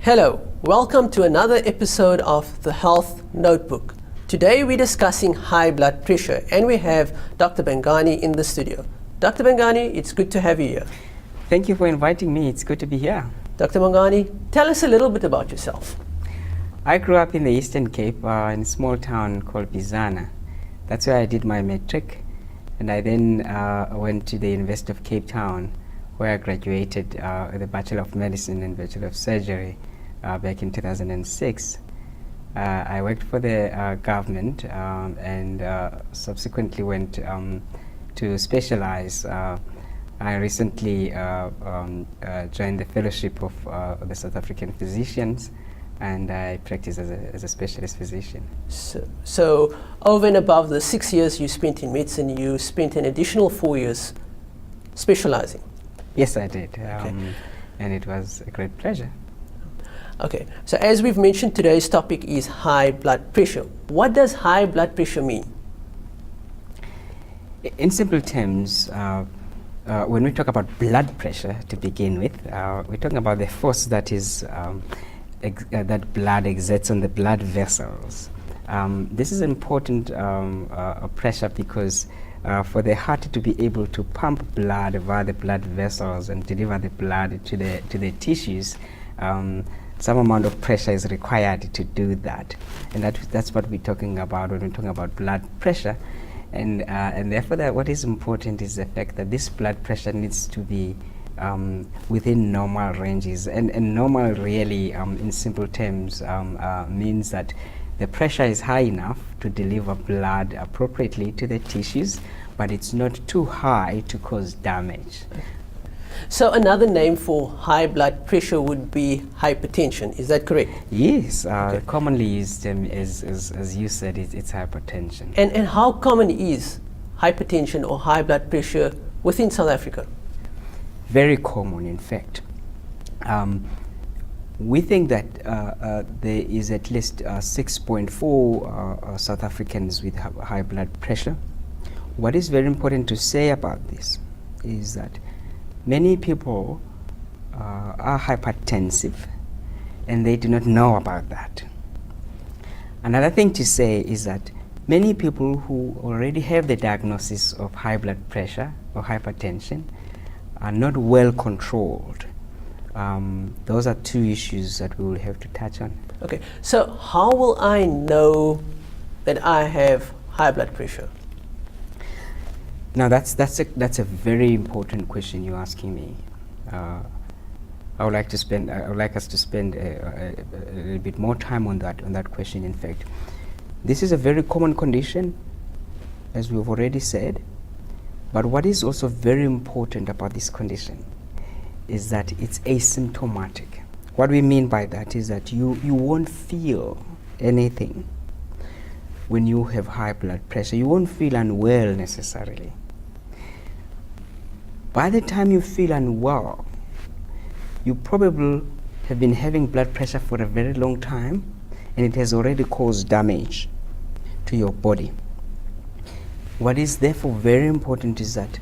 Hello, welcome to another episode of The Health Notebook. Today we're discussing high blood pressure and we have Dr. Bongani in the studio. Dr. Bongani, it's good to have you here. Thank you for inviting me. It's good to be here. Dr. Bongani, tell us a little bit about yourself. I grew up in the Eastern Cape in a small town called Bizana. That's where I did my matric, and I then went to the University of Cape Town, where I graduated with a Bachelor of Medicine and Bachelor of Surgery back in 2006. I worked for the government and subsequently went to specialize. I recently joined the fellowship of the South African physicians, and I practice as a specialist physician. So over and above the 6 years you spent in medicine, you spent an additional 4 years specializing? Yes, I did, and it was a great pleasure. Okay, so as we've mentioned, today's topic is high blood pressure. What does high blood pressure mean? In simple terms, when we talk about blood pressure to begin with, we're talking about the force that is that blood exerts on the blood vessels. This is important pressure because for the heart to be able to pump blood via the blood vessels and deliver the blood to the tissues, some amount of pressure is required to do that, and that's what we're talking about when we're talking about blood pressure. And therefore, what is important is the fact that this blood pressure needs to be within normal ranges, and normal really, in simple terms, means that the pressure is high enough to deliver blood appropriately to the tissues, but it's not too high to cause damage. So another name for high blood pressure would be hypertension, is that correct? Yes, commonly used as you said, it's hypertension. And how common is hypertension or high blood pressure within South Africa? Very common, in fact. We think that there is at least 6.4 South Africans with high blood pressure. What is very important to say about this is that many people are hypertensive and they do not know about that. Another thing to say is that many people who already have the diagnosis of high blood pressure or hypertension are not well controlled. Those are two issues that we will have to touch on. Okay, so how will I know that I have high blood pressure? Now that's a very important question you're asking me. I would like us to spend a little bit more time on that question. In fact, this is a very common condition, as we've already said. But what is also very important about this condition is that it's asymptomatic. What we mean by that is that you won't feel anything when you have high blood pressure. You won't feel unwell necessarily. By the time you feel unwell, you probably have been having blood pressure for a very long time, and it has already caused damage to your body. What is therefore very important is that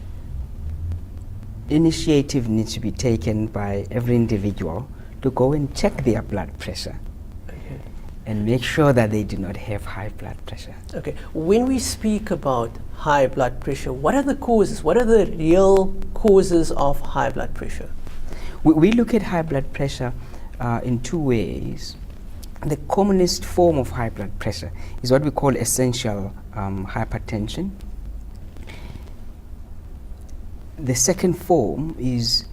initiative needs to be taken by every individual to go and check their blood pressure and make sure that they do not have high blood pressure. Okay, when we speak about high blood pressure, what are the causes? What are the real causes of high blood pressure? We look at high blood pressure in two ways. The commonest form of high blood pressure is what we call essential hypertension. The second form is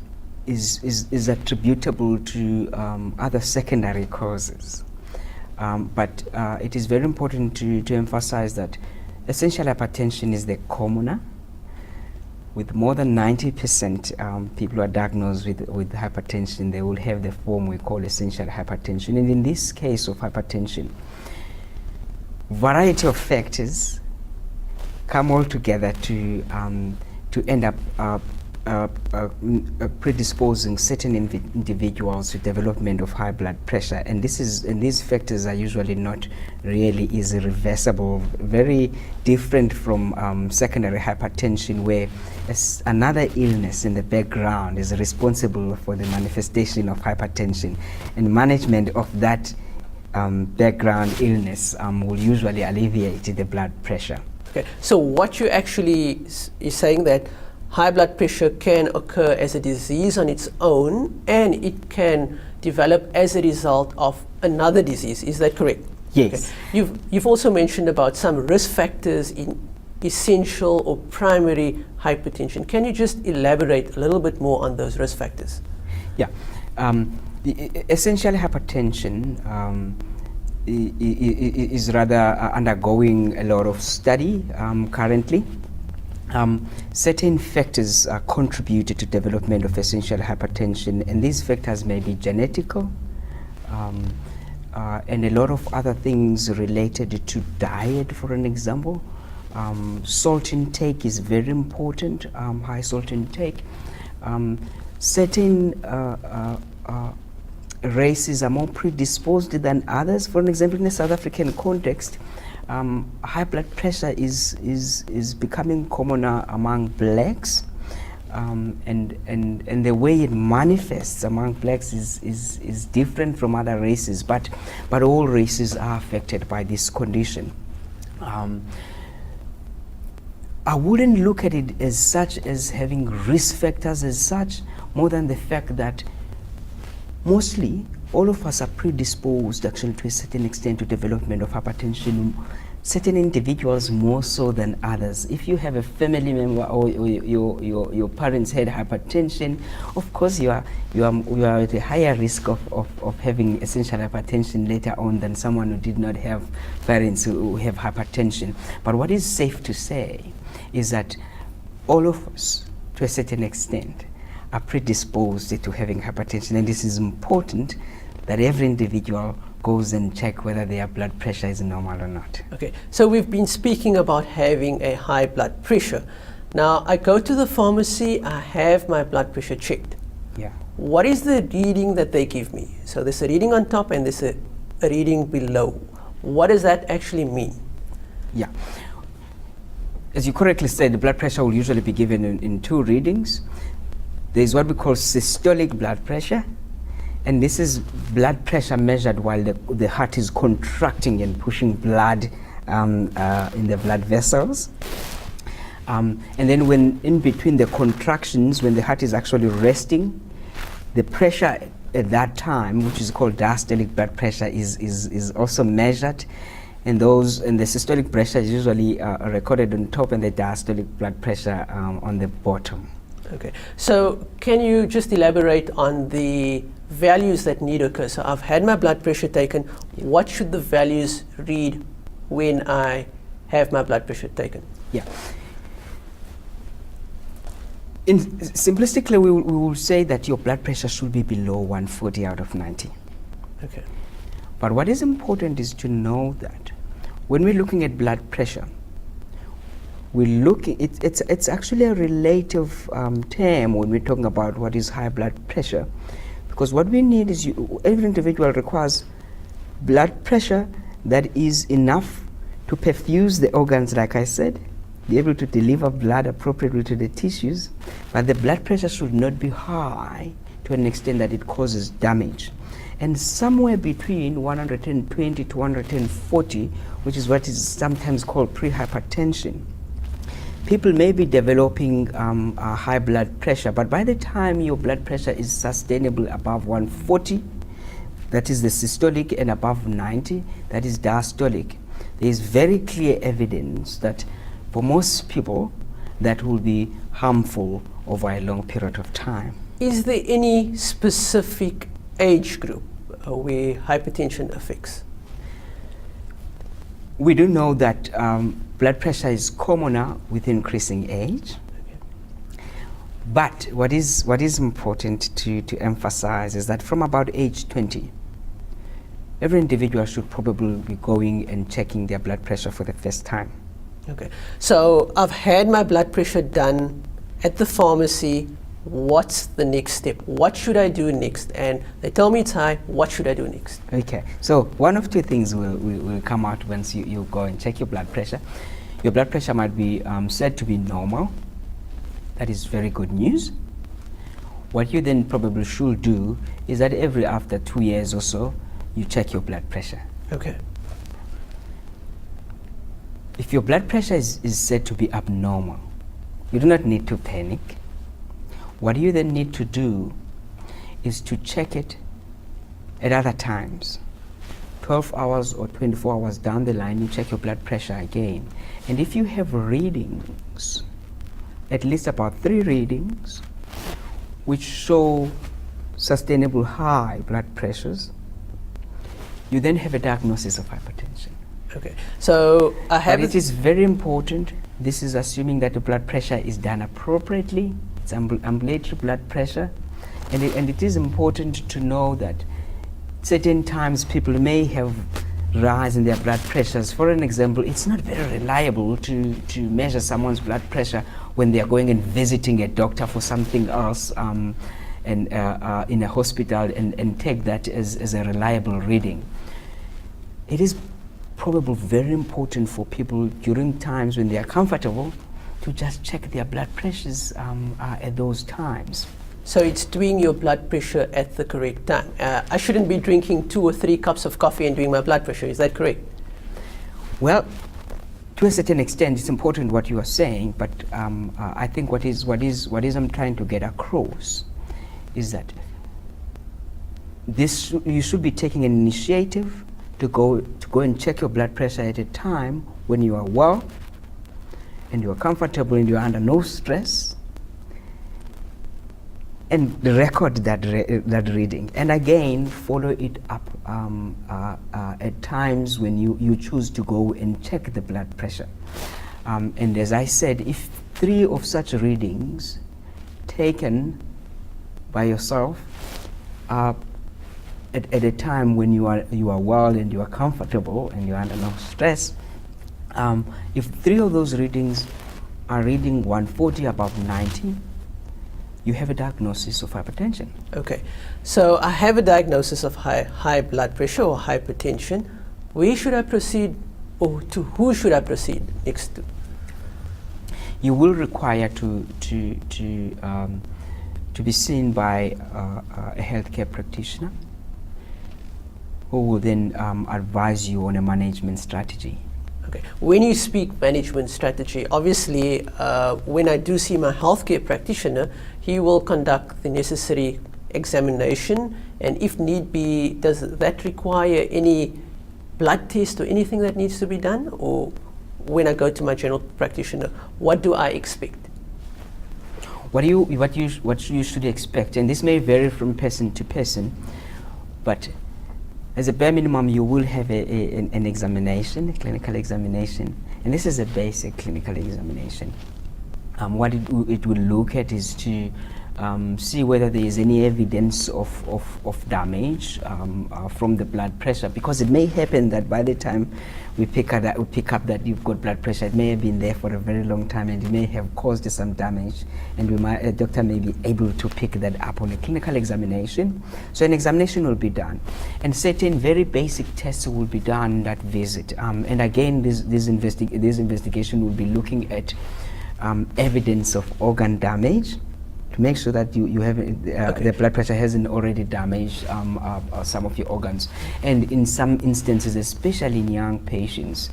attributable to other secondary causes. But it is very important to emphasize that essential hypertension is the commoner. With more than 90% people who are diagnosed with hypertension, they will have the form we call essential hypertension. And in this case of hypertension, variety of factors come all together to end up predisposing certain individuals to development of high blood pressure, and these factors are usually not really easy reversible, very different from secondary hypertension, where another illness in the background is responsible for the manifestation of hypertension, and management of that background illness will usually alleviate the blood pressure. Okay, so what you actually is saying that high blood pressure can occur as a disease on its own, and it can develop as a result of another disease. Is that correct? Yes. Okay. You've also mentioned about some risk factors in essential or primary hypertension. Can you just elaborate a little bit more on those risk factors? Yeah. The essential hypertension is rather undergoing a lot of study currently. Certain factors contribute to development of essential hypertension, and these factors may be genetical, and a lot of other things related to diet, for an example. Salt intake is very important, high salt intake. Certain races are more predisposed than others. For an example, in the South African context, high blood pressure is becoming commoner among blacks, and the way it manifests among blacks is different from other races, but all races are affected by this condition. I wouldn't look at it as such as having risk factors as such, more than the fact that mostly all of us are predisposed actually to a certain extent to development of hypertension, certain individuals more so than others. If you have a family member or your parents had hypertension, of course you are at a higher risk of having essential hypertension later on than someone who did not have parents who have hypertension. But what is safe to say is that all of us, to a certain extent, are predisposed to having hypertension, and this is important that every individual goes and check whether their blood pressure is normal or not. Okay, so we've been speaking about having a high blood pressure. Now I go to the pharmacy, I have my blood pressure checked. Yeah. What is the reading that they give me? So there's a reading on top and there's a reading below. What does that actually mean? Yeah. As you correctly said, the blood pressure will usually be given in two readings. There is what we call systolic blood pressure, and this is blood pressure measured while the heart is contracting and pushing blood in the blood vessels. And then when in between the contractions, when the heart is actually resting, the pressure at that time, which is called diastolic blood pressure, is also measured. And the systolic pressure is usually recorded on top, and the diastolic blood pressure on the bottom. Okay, so can you just elaborate on the values that need to occur? So I've had my blood pressure taken. What should the values read when I have my blood pressure taken? Yeah. Simplistically, we will say that your blood pressure should be below 140 out of 90. Okay. But what is important is to know that when we're looking at blood pressure, it's actually a relative term when we're talking about what is high blood pressure, because what we need is every individual requires blood pressure that is enough to perfuse the organs, like I said, be able to deliver blood appropriately to the tissues, but the blood pressure should not be high to an extent that it causes damage. And somewhere between 120 to 140, which is what is sometimes called prehypertension, people may be developing a high blood pressure, but by the time your blood pressure is sustainable above 140, that is the systolic, and above 90, that is diastolic, there is very clear evidence that for most people that will be harmful over a long period of time. Is there any specific age group where hypertension affects? We do know that blood pressure is commoner with increasing age. Okay. But what is important to emphasize is that from about age 20, every individual should probably be going and checking their blood pressure for the first time. Okay, so I've had my blood pressure done at the pharmacy. what's the next step? What should I do next? And they tell me it's high, what should I do next? Okay, so one of two things will come out once you go and check your blood pressure. Your blood pressure might be said to be normal. That is very good news. What you then probably should do is that after 2 years or so, you check your blood pressure. Okay. If your blood pressure is said to be abnormal, you do not need to panic. What you then need to do is to check it at other times. 12 hours or 24 hours down the line, you check your blood pressure again. And if you have readings, at least about 3 readings, which show sustainable high blood pressures, you then have a diagnosis of hypertension. Okay, so I have. But it is very important. This is assuming that the blood pressure is done appropriately. It's ambulatory blood pressure, and it is important to know that certain times people may have rise in their blood pressures. For an example, it's not very reliable to measure someone's blood pressure when they are going and visiting a doctor for something else and in a hospital and take that as a reliable reading. It is probably very important for people during times when they are comfortable to just check their blood pressures at those times. So it's doing your blood pressure at the correct time. I shouldn't be drinking 2 or 3 cups of coffee and doing my blood pressure. Is that correct? Well, to a certain extent, it's important what you are saying, but I think what I'm trying to get across is that you should be taking an initiative to go and check your blood pressure at a time when you are well and you are comfortable and you are under no stress, and record that reading, and again follow it up at times when you choose to go and check the blood pressure. And as I said, if 3 of such readings taken by yourself at a time when you are well and you are comfortable and you are under no stress, if 3 of those readings are reading 140 above 90, you have a diagnosis of hypertension. Okay, so I have a diagnosis of high blood pressure or hypertension. Where should I proceed, or to who should I proceed next to? You will require to be seen by a healthcare practitioner who will then advise you on a management strategy. Okay. When you speak management strategy, obviously when I do see my healthcare practitioner, he will conduct the necessary examination, and if need be, does that require any blood test or anything that needs to be done? Or when I go to my general practitioner, what do I expect? What you should expect, and this may vary from person to person, but as a bare minimum, you will have an examination, a clinical examination, and this is a basic clinical examination. What it will look at is to see whether there is any evidence of damage from the blood pressure, because it may happen that by the time we pick up that you've got blood pressure, it may have been there for a very long time and it may have caused some damage, and a doctor may be able to pick that up on a clinical examination. So an examination will be done, and certain very basic tests will be done in that visit. And again, this investigation will be looking at evidence of organ damage, to make sure that you have the blood pressure hasn't already damaged some of your organs. And in some instances, especially in young patients,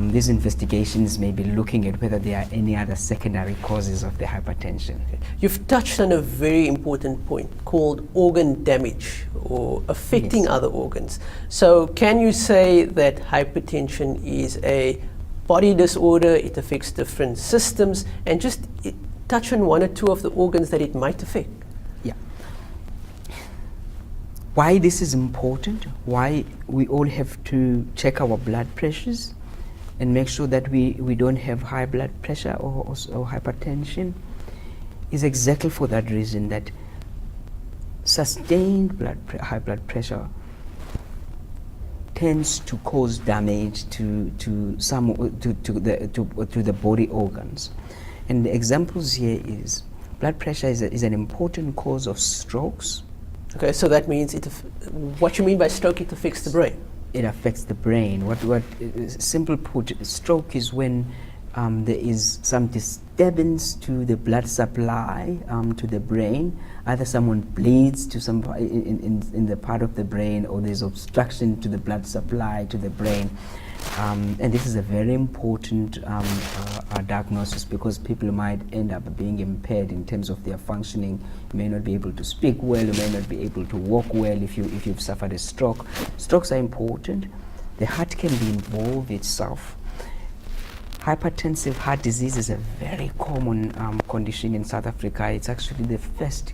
these investigations may be looking at whether there are any other secondary causes of the hypertension. You've touched on a very important point called organ damage, or affecting Yes. other organs. So can you say that hypertension is a body disorder, it affects different systems, and just touch on 1 or 2 of the organs that it might affect? Yeah. Why this is important, why we all have to check our blood pressures and make sure that we don't have high blood pressure or hypertension, is exactly for that reason, that sustained high blood pressure tends to cause damage to the body organs. And the examples here is blood pressure is an important cause of strokes. Okay, so that means what you mean by stroke, it affects the brain? It affects the brain. Simple put, stroke is when there is some disturbance to the blood supply to the brain. Either someone bleeds to some in the part of the brain, or there's obstruction to the blood supply to the brain. And this is a very important diagnosis, because people might end up being impaired in terms of their functioning. You may not be able to speak well, you may not be able to walk well if you've suffered a stroke. Strokes are important. The heart can be involved itself. Hypertensive heart disease is a very common condition in South Africa. It's actually the first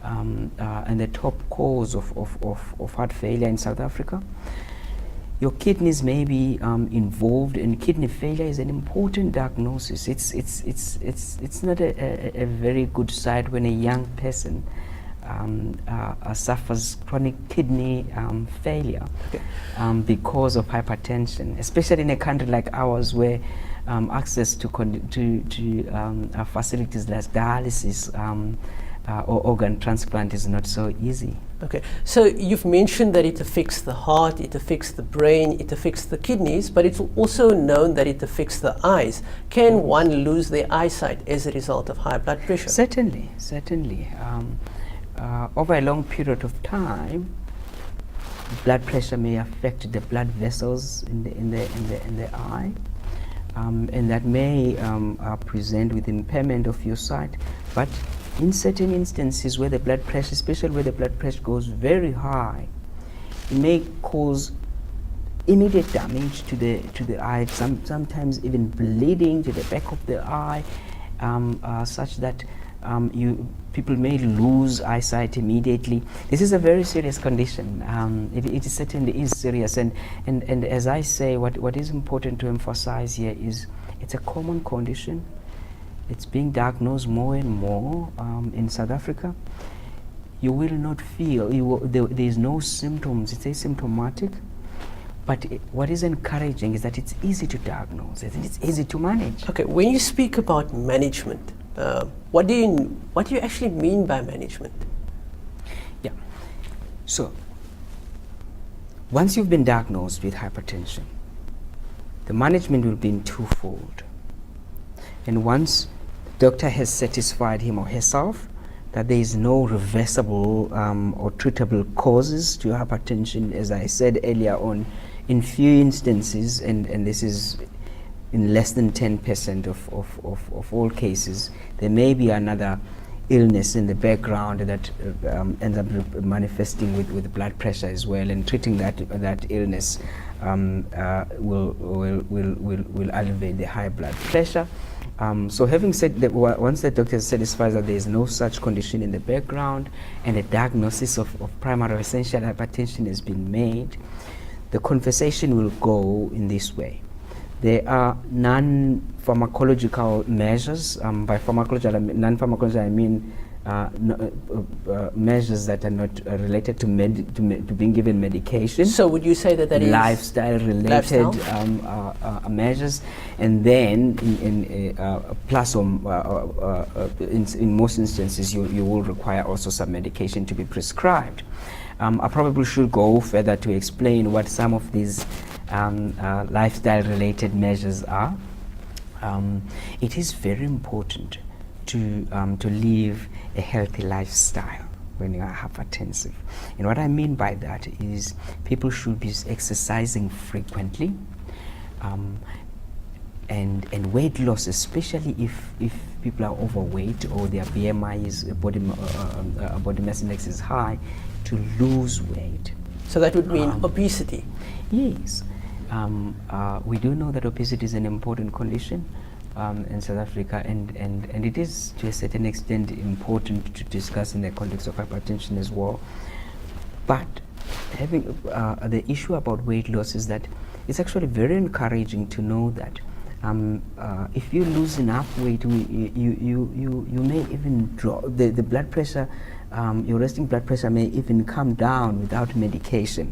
and the top cause of heart failure in South Africa. Your kidneys may be involved, and kidney failure is an important diagnosis. It's not a very good sight when a young person suffers chronic kidney failure because of hypertension, especially in a country like ours, where access to facilities like dialysis or organ transplant is not so easy. Okay, so you've mentioned that it affects the heart, it affects the brain, it affects the kidneys, but it's also known that it affects the eyes. Can one lose their eyesight as a result of high blood pressure? Certainly. Over a long period of time, blood pressure may affect the blood vessels in the eye, and that may present with impairment of your sight. But in certain instances where the blood pressure, especially where the blood pressure goes very high, it may cause immediate damage to the eye, sometimes even bleeding to the back of the eye, such that people may lose eyesight immediately. This is a very serious condition. It certainly is serious, and as I say, what is important to emphasize here is it's a common condition. It's being diagnosed more and more in South Africa. You will not feel, there is no symptoms, it's asymptomatic, but what is encouraging is that it's easy to diagnose and it's easy to manage. Okay, when you speak about management, what do you actually mean by management? Yeah, so once you've been diagnosed with hypertension, the management will be in twofold. And once doctor has satisfied him or herself that there is no reversible or treatable causes to hypertension, as I said earlier on, in few instances, and this is in less than 10% of all cases, there may be another illness in the background that ends up manifesting with blood pressure as well, and treating that illness will elevate the high blood pressure. So having said that, once the doctor satisfies that there is no such condition in the background and a diagnosis of primary essential hypertension has been made, the conversation will go in this way. There are non-pharmacological measures. By non-pharmacological I mean measures that are not related to being given medication. So would you say that is lifestyle-related measures, and then plus in most instances you will require also some medication to be prescribed. I probably should go further to explain what some of these lifestyle-related measures are. It is very important to live a healthy lifestyle when you are hypertensive. And what I mean by that is people should be exercising frequently, and weight loss, especially if people are overweight or their BMI is body mass index is high, to lose weight. So that would mean obesity. Yes. We do know that obesity is an important condition in South Africa, and it is to a certain extent important to discuss in the context of hypertension as well. But having the issue about weight loss is that it's actually very encouraging to know that if you lose enough weight, you may even drop the blood pressure. Your resting blood pressure may even come down without medication.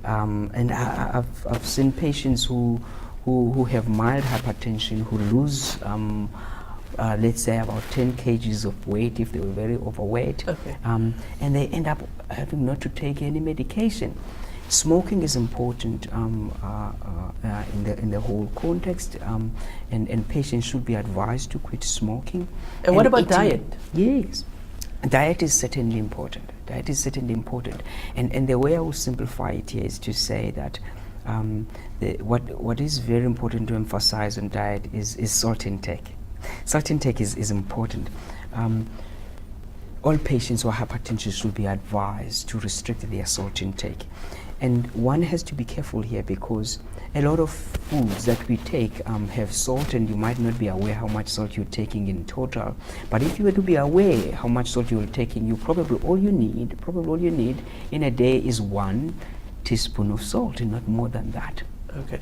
And I've seen patients who have mild hypertension, who lose let's say about 10 kgs of weight if they were very overweight, Okay. and they end up having not to take any medication. Smoking is important in the whole context, and patients should be advised to quit smoking. And what about eating- diet? Yes, diet is certainly important. Diet is certainly important, and the way I will simplify it here is to say that what is very important to emphasize on diet is salt intake. Salt intake is important. All patients who have hypertension should be advised to restrict their salt intake. And one has to be careful here because a lot of foods that we take have salt, and you might not be aware how much salt you're taking in total. But if you were to be aware how much salt you're taking, you probably all you need in a day is 1 teaspoon of salt, and not more than that. Okay.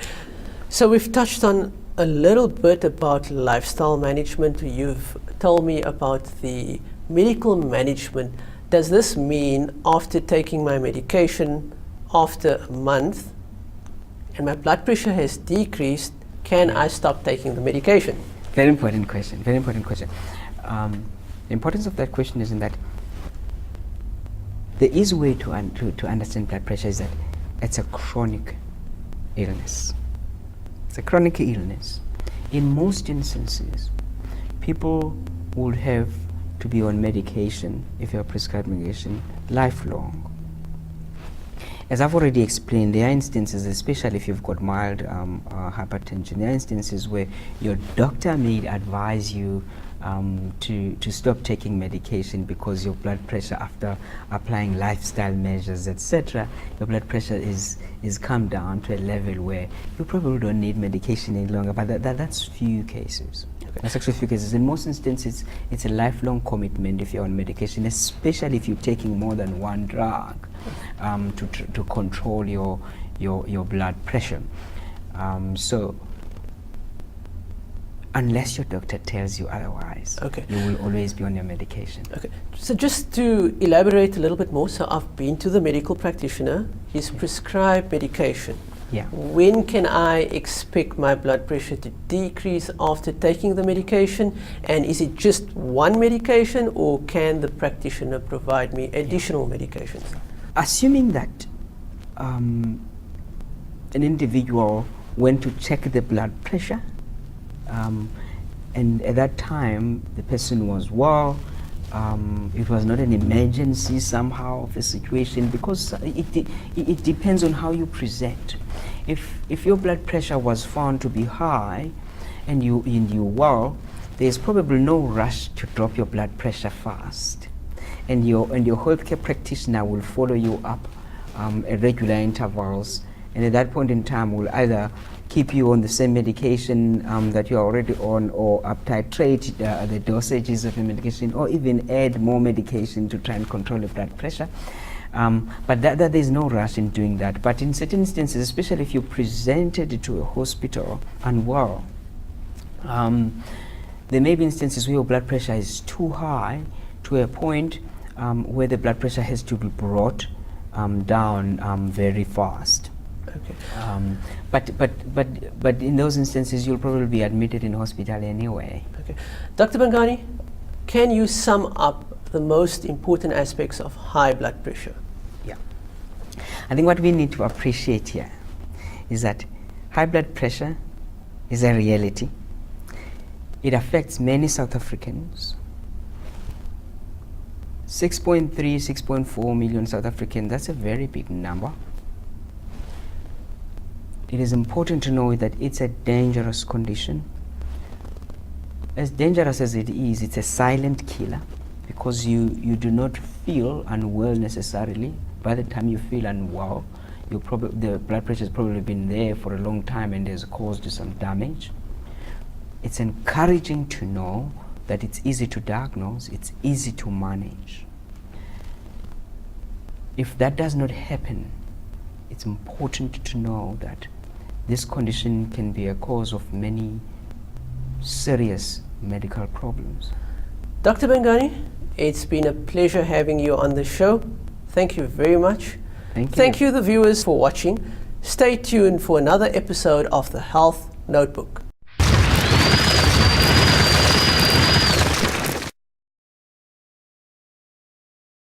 So we've touched on a little bit about lifestyle management. You've told me about the medical management. Does this mean after taking my medication, after a month, and my blood pressure has decreased, can I stop taking the medication? Very important question. Very important question. The importance of that question is in that the easy way to understand blood pressure is that it's a chronic illness. It's a chronic illness. In most instances, people will have to be on medication, if you're prescribed medication, lifelong. As I've already explained, there are instances, especially if you've got mild hypertension, there are instances where your doctor may advise you to stop taking medication because your blood pressure, after applying lifestyle measures, etc., your blood pressure is come down to a level where you probably don't need medication any longer. But that's few cases. Okay. That's actually few cases. In most instances, it's a lifelong commitment if you're on medication, especially if you're taking more than one drug to control your blood pressure. So unless your doctor tells you otherwise, Okay. you will always be on your medication. Okay, so just to elaborate a little bit more, so I've been to the medical practitioner, he's prescribed medication. Yeah. When can I expect my blood pressure to decrease after taking the medication? And is it just one medication, or can the practitioner provide me additional medications? Assuming that an individual went to check the blood pressure, and at that time the person was well, it was not an emergency somehow of a situation, because it depends on how you present. If your blood pressure was found to be high and you well, there's probably no rush to drop your blood pressure fast, and your healthcare practitioner will follow you up at regular intervals, and at that point in time will either keep you on the same medication that you're already on, or up-titrate the dosages of the medication, or even add more medication to try and control the blood pressure. But there's no rush in doing that. But in certain instances, especially if you presented to a hospital unwell, there may be instances where your blood pressure is too high to a point where the blood pressure has to be brought down very fast. Okay. But in those instances, you'll probably be admitted in hospital anyway. Okay. Dr. Bongani, can you sum up the most important aspects of high blood pressure? Yeah. I think what we need to appreciate here is that high blood pressure is a reality. It affects many South Africans. 6.3, 6.4 million South Africans, that's a very big number. It is important to know that it's a dangerous condition. As dangerous as it is, it's a silent killer, because you do not feel unwell necessarily. By the time you feel unwell, the blood pressure has probably been there for a long time and has caused some damage. It's encouraging to know that it's easy to diagnose, it's easy to manage. If that does not happen, it's important to know that this condition can be a cause of many serious medical problems. Dr. Bongani, it's been a pleasure having you on the show. Thank you very much. Thank you. Thank you, the viewers, for watching. Stay tuned for another episode of the Health Notebook.